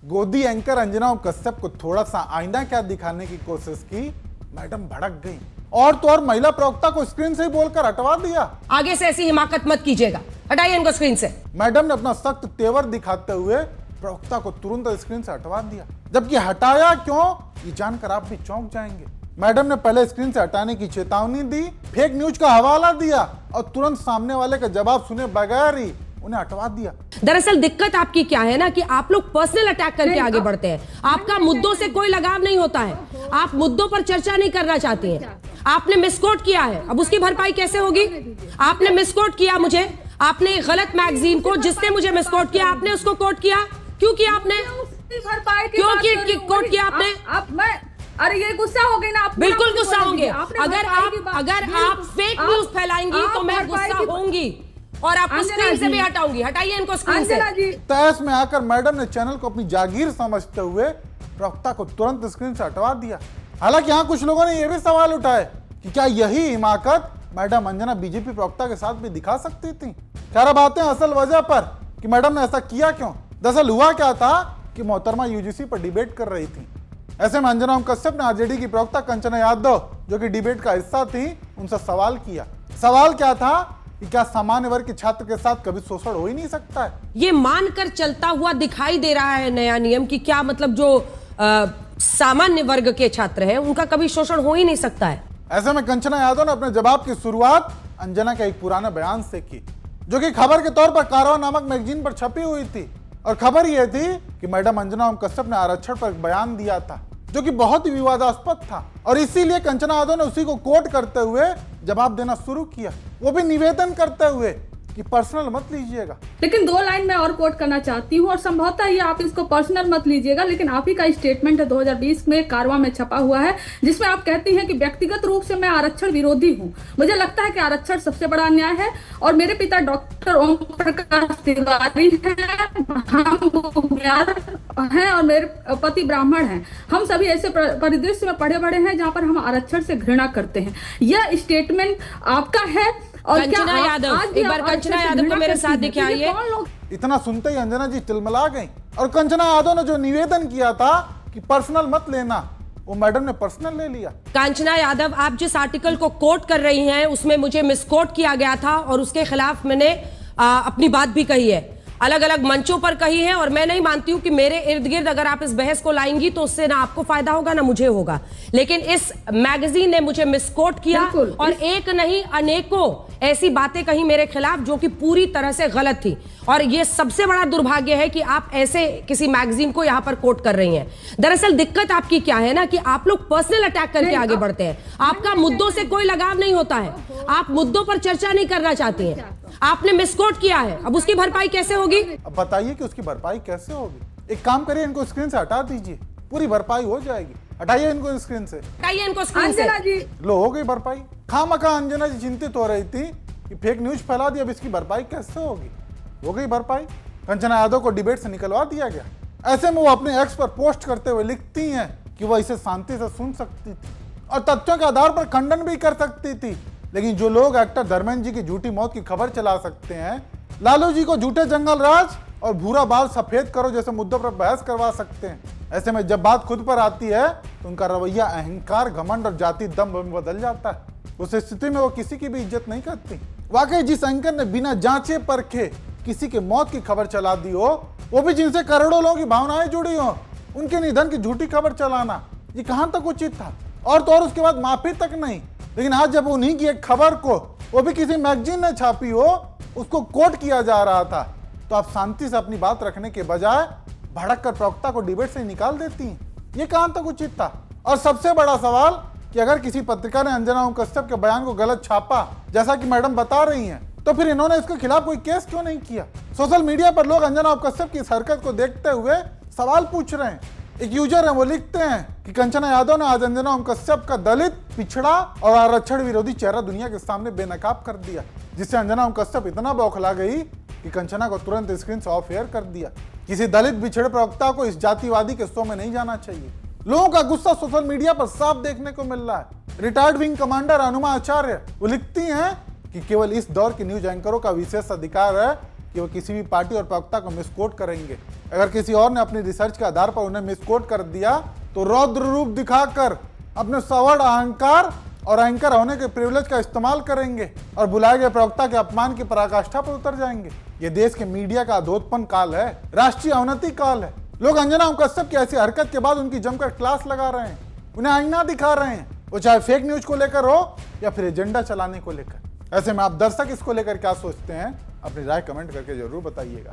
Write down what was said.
गोदी एंकर अंजना कश्यप को थोड़ा सा आईना क्या दिखाने की कोशिश की, मैडम भड़क गई और तो और महिला प्रवक्ता को स्क्रीन से ही बोलकर हटवा दिया। आगे से ऐसी हिमाकत मत कीजिएगा, हटाइए इनको स्क्रीन से। मैडम ने अपना सख्त तेवर दिखाते हुए प्रवक्ता को तुरंत स्क्रीन से हटवा दिया, जबकि हटाया क्यों ये जानकर आप भी चौंक जाएंगे। मैडम ने पहले स्क्रीन से हटाने की चेतावनी दी, फेक न्यूज का हवाला दिया और तुरंत सामने वाले का जवाब सुने बगैर ही उन्हें हटवा दिया। दरअसल दिक्कत आपकी क्या है ना कि आप लोग पर्सनल अटैक करके आगे बढ़ते हैं। आपका मुद्दों से कोई लगाव नहीं होता है, आप मुद्दों पर चर्चा नहीं करना चाहती हैं। आपने मिसकोट किया है, अब उसकी भरपाई कैसे होगी? आपने मिसकोट किया मुझे, आपने गलत मैगजीन को जिसने मुझे मिसकोट किया आपने उसको कोट किया, क्यों किया आपने? क्यों कोट किया आपने? अरे ये गुस्सा हो गई ना आप। बिल्कुल गुस्सा होंगे। अगर आप फेक न्यूज फैलाएंगी तो मैं गुस्सा होंगी और आपको स्क्रीन से भी हटाऊंगी। हटाइए इनको स्क्रीन से। तहस में आकर मैडम ने चैनल को अपनी जागीर समझते हुए प्रवक्ता को तुरंत स्क्रीन से हटवा दिया। हालांकि यहाँ कुछ लोगों ने यह भी सवाल उठाए कि क्या यही हिमाकत मैडम अंजना बीजेपी प्रवक्ता के साथ भी दिखा सकती थी। खैर बातें असल वजह पर कि मैडम ने ऐसा किया क्यों। दरअसल हुआ क्या था कि मोहतरमा यूजीसी पर डिबेट कर रही थी। ऐसे में अंजना कश्यप ने आरजेडी की प्रवक्ता कंचना यादव जो कि डिबेट का हिस्सा थी उनसे सवाल किया। सवाल क्या था कि क्या सामान्य वर्ग के छात्र के साथ कभी शोषण हो ही नहीं सकता है। ये मानकर चलता हुआ दिखाई दे रहा है नया नियम कि क्या मतलब जो सामान्य वर्ग के छात्र हैं उनका कभी शोषण हो ही नहीं सकता है। ऐसे में कंचना यादव ने अपने जवाब की शुरुआत अंजना के एक पुराने बयान से की जो कि खबर के तौर पर कारवां नामक मैगजीन पर छपी हुई थी। और खबर यह थी कि मैडम अंजना कश्यप ने आरक्षण पर एक बयान दिया था जो कि बहुत ही विवादास्पद था और इसीलिए कंचना यादव ने उसी को कोट करते हुए जवाब देना शुरू किया, वो भी निवेदन करते हुए कि पर्सनल मत लीजिएगा। लेकिन 2 लाइन मैं और कोट करना चाहती हूँ और संभवतः ये आप इसको पर्सनल मत लीजिएगा, लेकिन आप ही का स्टेटमेंट है 2020 में कारवां में छपा हुआ है जिसमें आप कहती हैं कि व्यक्तिगत रूप से मैं आरक्षण विरोधी हूँ। मुझे लगता है कि आरक्षण सबसे बड़ा अन्याय है और मेरे पिता डॉक्टर ओम प्रकाश तिवारी हैं और मेरे पति ब्राह्मण हैं। हम सभी ऐसे परिदृश्य में पढ़े बड़े हैं जहाँ पर हम आरक्षण से घृणा करते हैं। यह स्टेटमेंट आपका है। और कंचना यादव, एक बार कंचना यादव को मेरे साथ दिखाइए। इतना सुनते ही अंजना जी तिलमिला गई और कंचना यादव ने जो निवेदन किया था कि पर्सनल मत लेना, वो मैडम ने पर्सनल ले लिया। कंचना यादव, आप जिस आर्टिकल को कोट कर रही हैं उसमें मुझे मिसकोट किया गया था और उसके खिलाफ मैंने अपनी बात भी कही है, अलग अलग मंचों पर कही है और मैं नहीं मानती हूं कि मेरे इर्द गिर्द अगर आप इस बहस को लाएंगी तो उससे ना आपको फायदा होगा ना मुझे होगा। लेकिन इस मैगजीन ने मुझे मिसकोट किया और एक नहीं अनेकों ऐसी बातें कही मेरे खिलाफ जो कि पूरी तरह से गलत थी और ये सबसे बड़ा दुर्भाग्य है कि आप ऐसे किसी मैगजीन को यहां पर कोट कर रही हैं। दरअसल दिक्कत आपकी क्या है ना कि आप लोग पर्सनल अटैक करके आगे बढ़ते हैं। आपका मुद्दों से कोई लगाव नहीं होता है, आप मुद्दों पर चर्चा नहीं करना चाहती हैं। आपने मिसकोट किया है, अब उसकी भरपाई कैसे होगी? अब बताइए कि उसकी भरपाई कैसे होगी। एक काम करिए, इनको स्क्रीन से हटा दीजिए, पूरी भरपाई हो जाएगी। हटाइए इनको स्क्रीन से, हटाइए इनको स्क्रीन से। लो हो गई भरपाई। खामखा अंजना जी चिंतित हो रही थी कि फेक न्यूज फैला दी, अब इसकी भरपाई कैसे होगी। हो गई भरपाई। कंचना यादव को डिबेट से निकलवा दिया गया। ऐसे में वो अपने एक्स पर पोस्ट करते हुए लिखती हैं कि वह इसे शांति से सुन सकती थी और तथ्यों के आधार पर खंडन भी कर सकती थी, लेकिन जो लोग एक्टर धर्मेंद्र जी की झूठी मौत की खबर चला सकते हैं, लालू जी को झूठे जंगल राज और भूरा बाल सफेद करो जैसे मुद्दों पर बहस करवा सकते हैं। ऐसे में जब बात खुद पर आती है तो उनका रवैया अहंकार, घमंड और जाति दम में बदल जाता है। उस स्थिति में वो किसी की भी इज्जत नहीं करती। वाकई जिस एंकर ने बिना जांचे परखे किसी के मौत की खबर चला दी हो, वो भी जिनसे करोड़ों लोगों की भावनाएं जुड़ी हो, उनके निधन की झूठी खबर चलाना ये कहां तक उचित था। और तो और उसके बाद माफी तक नहीं, लेकिन आज जब उन्हीं की एक खबर को वो भी किसी मैगजीन ने छापी हो उसको कोट किया जा रहा था, तो आप शांति से अपनी बात रखने के बजाय भड़क कर प्रवक्ता को डिबेट से निकाल देती हैं। ये कहां तक उचित था। और सबसे बड़ा सवाल कि अगर किसी पत्रिका ने अंजना कश्यप के बयान को गलत छापा जैसा कि मैडम बता रही हैं, तो फिर इन्होंने इसके खिलाफ कोई केस क्यों नहीं किया। सोशल मीडिया पर लोग अंजना कश्यप की इस हरकत को देखते हुए सवाल पूछ रहे हैं। एक यूजर है, वो लिखते हैं कि कंचना यादव ने आज अंजना कश्यप का दलित, पिछड़ा और आरक्षण विरोधी चेहरा दुनिया के सामने बेनकाब कर दिया, जिससे अंजना कश्यप इतना बौखला गई कि कंचना को तुरंत स्क्रीन से ऑफ एयर कर दिया। किसी दलित बिछड़े प्रवक्ता को इस जातिवादी के शो में नहीं जाना चाहिए। लोगों का गुस्सा सोशल मीडिया पर साफ देखने को मिल रहा है। रिटायर्ड विंग कमांडर अनुमा आचार्य वो लिखती हैं कि केवल इस दौर के न्यूज एंकरों का विशेष अधिकार है कि वो किसी भी पार्टी और प्रवक्ता को मिसकोट करेंगे। अगर किसी और ने अपनी रिसर्च के आधार पर उन्हें मिसकोट कर दिया तो रौद्र रूप दिखाकर अपने सवर्ण अहंकार और एंकर होने के प्रिविलेज का इस्तेमाल करेंगे और बुलाए गए प्रवक्ता के अपमान की पराकाष्ठा पर उतर जाएंगे। ये देश के मीडिया का अधोत्पन्न काल है, राष्ट्रीय अवनति काल है। लोग अंजना ओम कश्यप की ऐसी हरकत के बाद उनकी जमकर क्लास लगा रहे हैं, उन्हें आईना दिखा रहे हैं, वो चाहे फेक न्यूज को लेकर हो या फिर एजेंडा चलाने को लेकर। ऐसे में आप दर्शक इसको लेकर क्या सोचते हैं, अपनी राय कमेंट करके जरूर बताइएगा।